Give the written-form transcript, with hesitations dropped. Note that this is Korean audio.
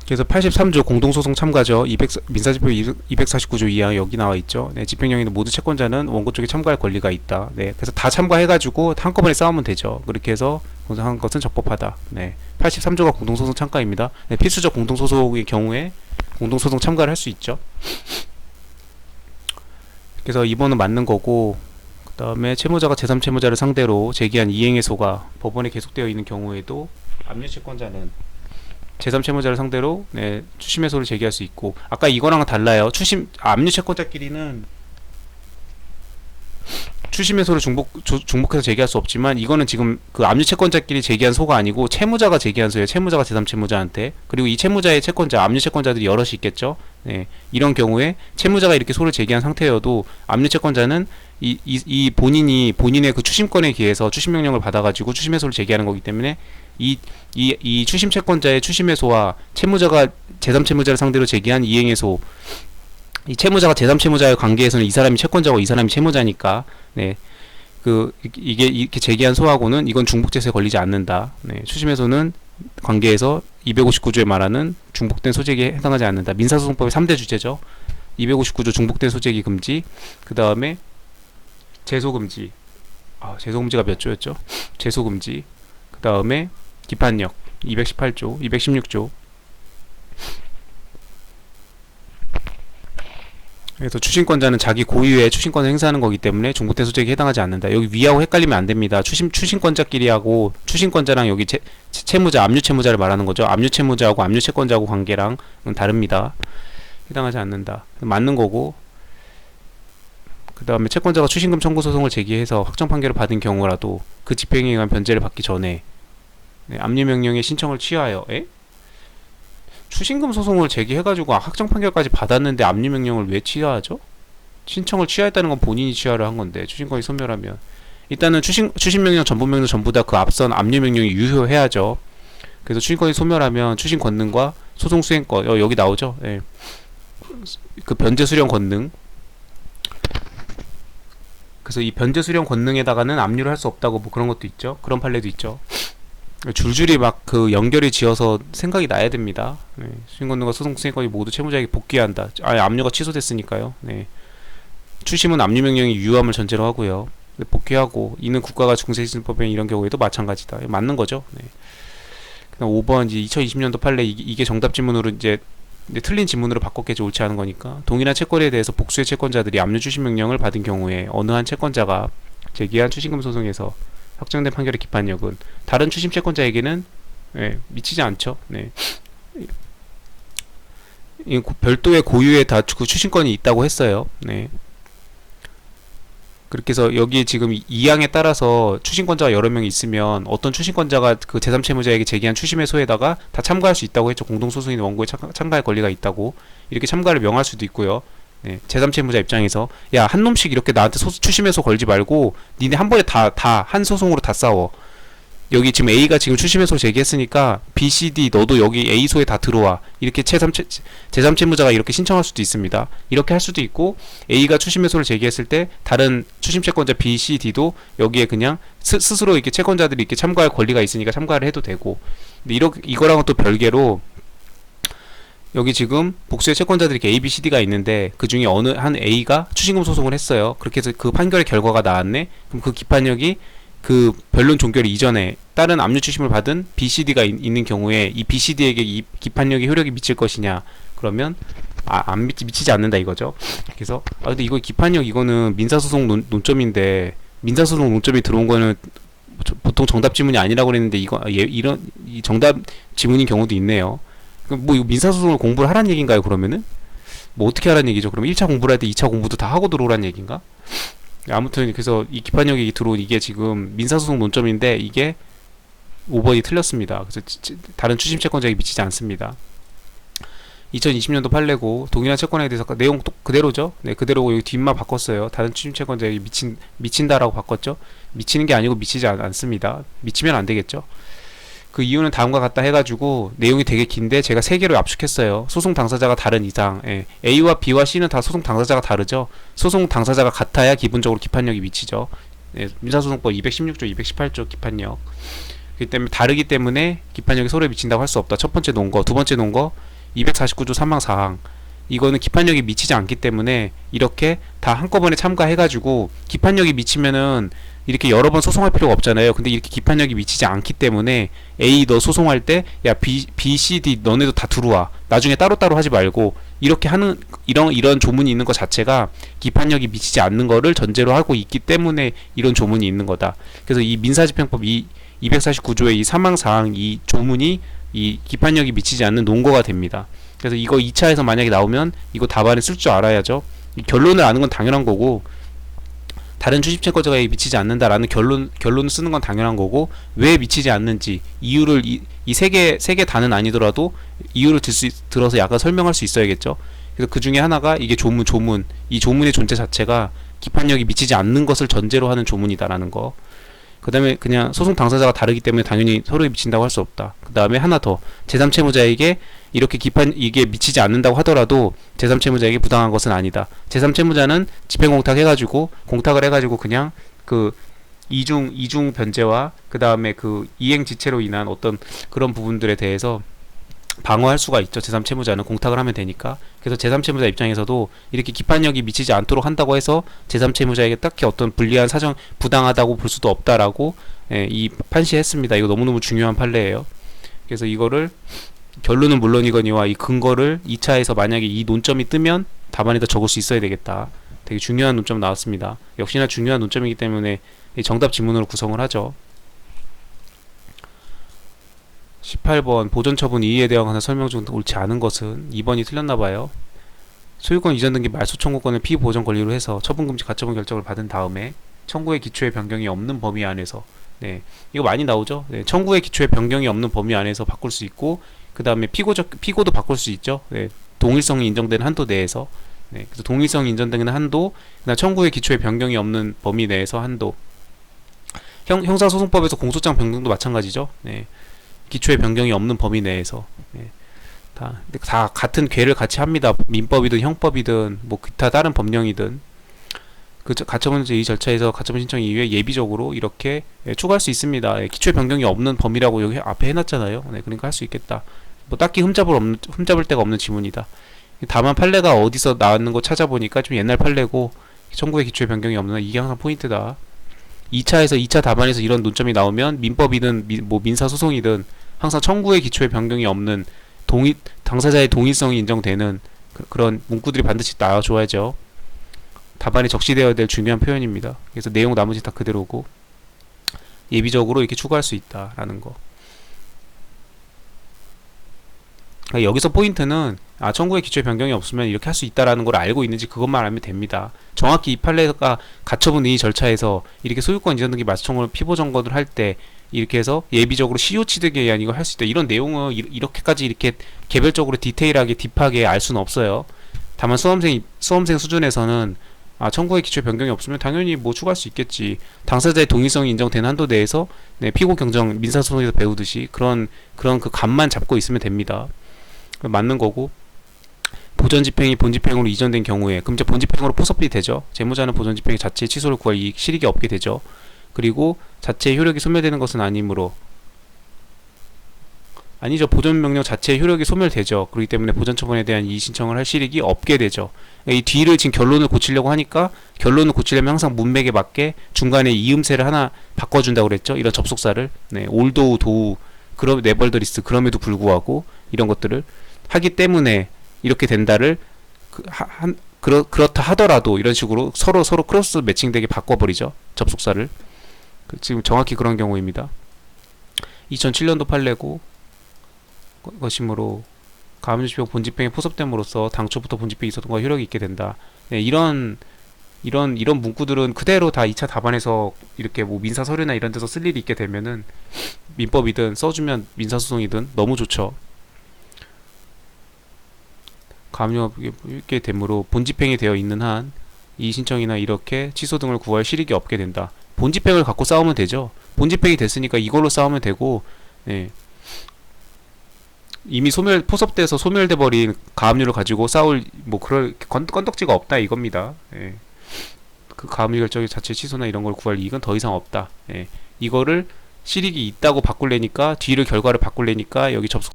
그래서 83조 공동소송 참가죠. 민사집행 249조 2항 여기 나와 있죠. 네, 집행령에는 모두 채권자는 원고 쪽에 참가할 권리가 있다. 네, 그래서 다 참가해가지고 한꺼번에 싸우면 되죠. 그렇게 해서 공소한 것은 적법하다. 네, 83조가 공동소송 참가입니다. 네, 필수적 공동소송의 경우에 공동소송 참가를 할 수 있죠. 그래서 2번은 맞는 거고, 그 다음에 채무자가 제3채무자를 상대로 제기한 이행해소가 법원에 계속되어 있는 경우에도 압류채권자는 제3채무자를 상대로 네, 추심해소를 제기할 수 있고, 아까 이거랑은 달라요. 압류채권자끼리는 추심해소를 중복해서 제기할 수 없지만, 이거는 지금 그 압류채권자끼리 제기한 소가 아니고 채무자가 제기한 소예요. 채무자가 제3채무자한테. 그리고 이 채무자의 채권자, 압류채권자들이 여럿이 있겠죠. 네, 이런 경우에 채무자가 이렇게 소를 제기한 상태여도 압류채권자는 이 본인의 그 추심권에 기해서 추심명령을 받아가지고 추심해소를 제기하는 거기 때문에 이 추심채권자의 추심해소와 채무자가 제3채무자를 상대로 제기한 이행해소, 이 채무자가 제3채무자의 관계에서는 이 사람이 채권자고 이 사람이 채무자니까, 네, 이게 이렇게 제기한 소하고는 이건 중복죄세에 걸리지 않는다. 네, 추심해소는 관계에서 259조에 말하는 중복된 소재기에 해당하지 않는다. 민사소송법의 3대 주제죠. 259조 중복된 소재기 금지, 그 다음에 제소금지, 제소금지가 몇 조였죠? 제소금지, 그 다음에 기판력 218조, 216조. 그래서 추심권자는 자기 고유의 추심권을 행사하는 거기 때문에 중복된 소재기에 해당하지 않는다. 여기 위하고 헷갈리면 안 됩니다. 추심권자끼리하고 추심권자랑 여기 채무자, 압류채무자를 말하는 거죠. 압류채무자하고 압류채권자하고 관계랑은 다릅니다. 해당하지 않는다. 맞는 거고, 그 다음에 채권자가 추심금 청구 소송을 제기해서 확정 판결을 받은 경우라도 그 집행에 의한 변제를 받기 전에 네, 압류명령의 신청을 취하여 추심금 소송을 제기해가지고 확정 판결까지 받았는데 압류명령을 왜 취하하죠? 신청을 취하했다는 건 본인이 취하를 한 건데 추심권이 소멸하면 일단은 추심명령 전부명령 전부 다 그 앞선 압류명령이 유효해야죠. 그래서 추심권이 소멸하면 추심 권능과 소송 수행권 여기 나오죠. 네. 그 변제 수령 권능, 그래서 이 변제 수령 권능에다가는 압류를 할 수 없다고 뭐 그런 것도 있죠. 그런 판례도 있죠. 줄줄이 막 그 연결이 지어서 생각이 나야 됩니다. 네. 수임권능과 소송수행권이 모두 채무자에게 복귀한다. 압류가 취소됐으니까요. 네. 추심은 압류명령이 유효함을 전제로 하고요. 복귀하고 이는 국가가 중세시설법에 이런 경우에도 마찬가지다. 맞는 거죠. 네. 그다음 5번 이제 2020년도 판례 이게 정답 지문으로 이제 틀린 지문으로 바꿨겠죠. 옳지 않은 거니까. 동일한 채권에 대해서 복수의 채권자들이 압류 추심 명령을 받은 경우에 어느 한 채권자가 제기한 추심금 소송에서 확정된 판결의 기판력은 다른 추심 채권자에게는 미치지 않죠. 네. 별도의 고유의 다 그 추심권이 있다고 했어요. 네. 그렇게 해서 여기 지금 2항에 따라서 추심권자가 여러 명 있으면 어떤 추심권자가 그 제3채무자에게 제기한 추심해소에다가 다 참가할 수 있다고 했죠. 공동소송인 원고에 참가할 권리가 있다고 이렇게 참가를 명할 수도 있고요. 네, 제3채무자 입장에서 야, 한 놈씩 이렇게 나한테 추심해소 걸지 말고 니네 한 번에 다 한 소송으로 다 싸워. 여기 지금 A가 지금 추심해소 제기했으니까 B, C, D 너도 여기 A소에 다 들어와. 이렇게 제3채무자가 이렇게 신청할 수도 있습니다. 이렇게 할 수도 있고 A가 추심해소를 제기했을 때 다른 추심채권자 B, C, D도 여기에 그냥 스스로 이렇게 채권자들이 이렇게 참가할 권리가 있으니까 참가를 해도 되고. 근데 이거랑은 또 별개로 여기 지금 복수의 채권자들이 A, B, C, D가 있는데 그 중에 어느 한 A가 추심금 소송을 했어요. 그렇게 해서 그 판결의 결과가 나왔네. 그럼 그 기판력이 그 변론 종결 이전에 다른 압류 추심을 받은 BCD가 있는 경우에 이 BCD에게 이 기판력이 효력이 미칠 것이냐, 그러면 안 미치지 않는다 이거죠. 그래서 근데 이거 기판력 이거는 민사소송 논점인데 민사소송 논점이 들어온 거는 보통 정답 지문이 아니라고 그랬는데 이거 이런 이 정답 지문인 경우도 있네요. 뭐 이거 민사소송을 공부를 하란 얘기인가요? 그러면은 뭐 어떻게 하란 얘기죠? 그러면 1차 공부를 할 때 2차 공부도 다 하고 들어오란 얘기인가? 아무튼 그래서 이 기판력이 들어온 이게 지금 민사소송 논점인데 이게 5번이 틀렸습니다. 그래서 다른 추심채권자에게 미치지 않습니다. 2020년도 판례고 동일한 채권에 대해서 내용 또 그대로죠. 네, 그대로고 여기 뒷말 바꿨어요. 다른 추심채권자에게 미친다라고 바꿨죠. 미치는 게 아니고 미치지 않습니다. 미치면 안 되겠죠. 그 이유는 다음과 같다 해가지고 내용이 되게 긴데 제가 3개로 압축했어요. 소송 당사자가 다른 이상. A와 B와 C는 다 소송 당사자가 다르죠. 소송 당사자가 같아야 기본적으로 기판력이 미치죠. 민사소송법 216조 218조 기판력. 그렇기 때문에 다르기 때문에 기판력이 서로에 미친다고 할 수 없다. 첫 번째 논거. 두 번째 논거, 249조 3항 4항 이거는 기판력이 미치지 않기 때문에 이렇게 다 한꺼번에 참가해가지고 기판력이 미치면은 이렇게 여러 번 소송할 필요가 없잖아요. 근데 이렇게 기판력이 미치지 않기 때문에 A 너 소송할 때 야 B, C, D 너네도 다 들어와. 나중에 따로따로 하지 말고 이렇게 하는 이런 조문이 있는 것 자체가 기판력이 미치지 않는 거를 전제로 하고 있기 때문에 이런 조문이 있는 거다. 그래서 이 민사집행법 249조의 이 사망사항 이 조문이 이 기판력이 미치지 않는 논거가 됩니다. 그래서 이거 2차에서 만약에 나오면 이거 답안에 쓸 줄 알아야죠. 결론을 아는 건 당연한 거고 다른 추심채권자가 미치지 않는다라는 결론을 쓰는 건 당연한 거고 왜 미치지 않는지 이유를 이 세 개 다는 아니더라도 이유를 들어서 약간 설명할 수 있어야겠죠. 그래서 그 중에 하나가 이게 조문 이 조문의 존재 자체가 기판력이 미치지 않는 것을 전제로 하는 조문이다라는 거. 그 다음에 그냥 소송 당사자가 다르기 때문에 당연히 서로에 미친다고 할 수 없다. 그 다음에 하나 더 제3채무자에게 이렇게 이게 미치지 않는다고 하더라도 제3채무자에게 부당한 것은 아니다. 제3채무자는 집행공탁 해가지고 공탁을 해가지고 그냥 그 이중 변제와 그 다음에 그 이행지체로 인한 어떤 그런 부분들에 대해서 방어할 수가 있죠. 제3채무자는 공탁을 하면 되니까. 그래서 제3채무자 입장에서도 이렇게 기판력이 미치지 않도록 한다고 해서 제3채무자에게 딱히 어떤 불리한 사정 부당하다고 볼 수도 없다라고 이 판시했습니다. 이거 너무너무 중요한 판례예요. 그래서 이거를 결론은 물론이거니와 이 근거를 2차에서 만약에 이 논점이 뜨면 답안에다 적을 수 있어야 되겠다. 되게 중요한 논점 나왔습니다. 역시나 중요한 논점이기 때문에 정답 지문으로 구성을 하죠. 18번 보전처분 이의에 대한 설명 중 옳지 않은 것은 2번이 틀렸나봐요. 소유권 이전 등기 말소 청구권을 피보전 권리로 해서 처분금지 가처분 결정을 받은 다음에 청구의 기초의 변경이 없는 범위 안에서 이거 많이 나오죠. 청구의 기초의 변경이 없는 범위 안에서 바꿀 수 있고 그 다음에 피고도 바꿀 수 있죠. 동일성이 인정되는 한도 내에서 그래서 동일성이 인정되는 한도 그다음 청구의 기초의 변경이 없는 범위 내에서 한도 형사소송법에서 공소장 변경도 마찬가지죠. 기초의 변경이 없는 범위 내에서 다 같은 궤를 같이 합니다. 민법이든 형법이든 뭐 기타 다른 법령이든 그 가처분 이 절차에서 가처분 신청 이후에 예비적으로 이렇게 추가할 수 있습니다. 기초의 변경이 없는 범위라고 여기 앞에 해놨잖아요. 그러니까 할 수 있겠다. 뭐 딱히 흠잡을 데가 없는 지문이다. 다만 판례가 어디서 나왔는 거 찾아보니까 좀 옛날 판례고 청구의 기초의 변경이 없는 이게 항상 포인트다. 2차 답안에서 이런 논점이 나오면 민법이든 뭐 민사소송이든 항상 청구의 기초의 변경이 없는 당사자의 동의성이 인정되는 그런 문구들이 반드시 나와줘야죠. 답안에 적시되어야 될 중요한 표현입니다. 그래서 내용 나머지 다 그대로고 예비적으로 이렇게 추가할 수 있다라는 거. 그러니까 여기서 포인트는 청구의 기초의 변경이 없으면 이렇게 할 수 있다라는 걸 알고 있는지 그것만 알면 됩니다. 정확히 이 판례가 가처분 이의 절차에서 이렇게 소유권 이전 등기 말소 청구를 피보 점검을 할 때 이렇게 해서 예비적으로 CO 취득에 의한 이걸 할 수 있다. 이런 내용은 이렇게까지 이렇게 개별적으로 디테일하게 딥하게 알 수는 없어요. 다만 수험생 수준에서는 청구의 기초의 변경이 없으면 당연히 뭐 추가할 수 있겠지. 당사자의 동의성이 인정되는 한도 내에서 피고 경정 민사소송에서 배우듯이 그런 그 감만 잡고 있으면 됩니다. 맞는 거고 보전집행이 본집행으로 이전된 경우에 그럼 이제 본집행으로 포섭이 되죠. 재무자는 보전집행의 자체 취소를 구할 실익이 없게 되죠. 그리고 자체의 효력이 소멸되는 것은 아니므로 아니죠. 보전명령 자체의 효력이 소멸되죠. 그렇기 때문에 보전처분에 대한 이의 신청을 할 실익이 없게 되죠. 이 뒤를 지금 결론을 고치려고 하니까 결론을 고치려면 항상 문맥에 맞게 중간에 이음새를 하나 바꿔준다고 그랬죠. 이런 접속사를 올도우 도우 그럼 네벌더리스 그럼에도 불구하고 이런 것들을 하기 때문에 이렇게 된다를 그렇다 하더라도 이런 식으로 서로 크로스 매칭되게 바꿔버리죠. 접속사를. 지금 정확히 그런 경우입니다. 2007년도 판례고 것이므로 가압류집행 본집행에 포섭됨으로써 당초부터 본집행이 있었던 것과 효력이 있게 된다. 이런 문구들은 그대로 다 2차 답안에서 이렇게 뭐 민사 서류나 이런 데서 쓸 일이 있게 되면은 민법이든 써주면 민사소송이든 너무 좋죠. 가압류게 되므로 본집행이 되어 있는 한 이 신청이나 이렇게 취소 등을 구할 실익이 없게 된다. 본집행을 갖고 싸우면 되죠. 본집행이 됐으니까 이걸로 싸우면 되고 이미 포섭돼서 소멸돼 버린 가압류를 가지고 싸울 뭐 그럴 건덕지가 없다 이겁니다. 그 가압류 결정의 자체 취소나 이런 걸 구할 이익은 더 이상 없다. 이거를 실익이 있다고 바꿀래니까 뒤를 결과를 바꿀래니까 여기 접속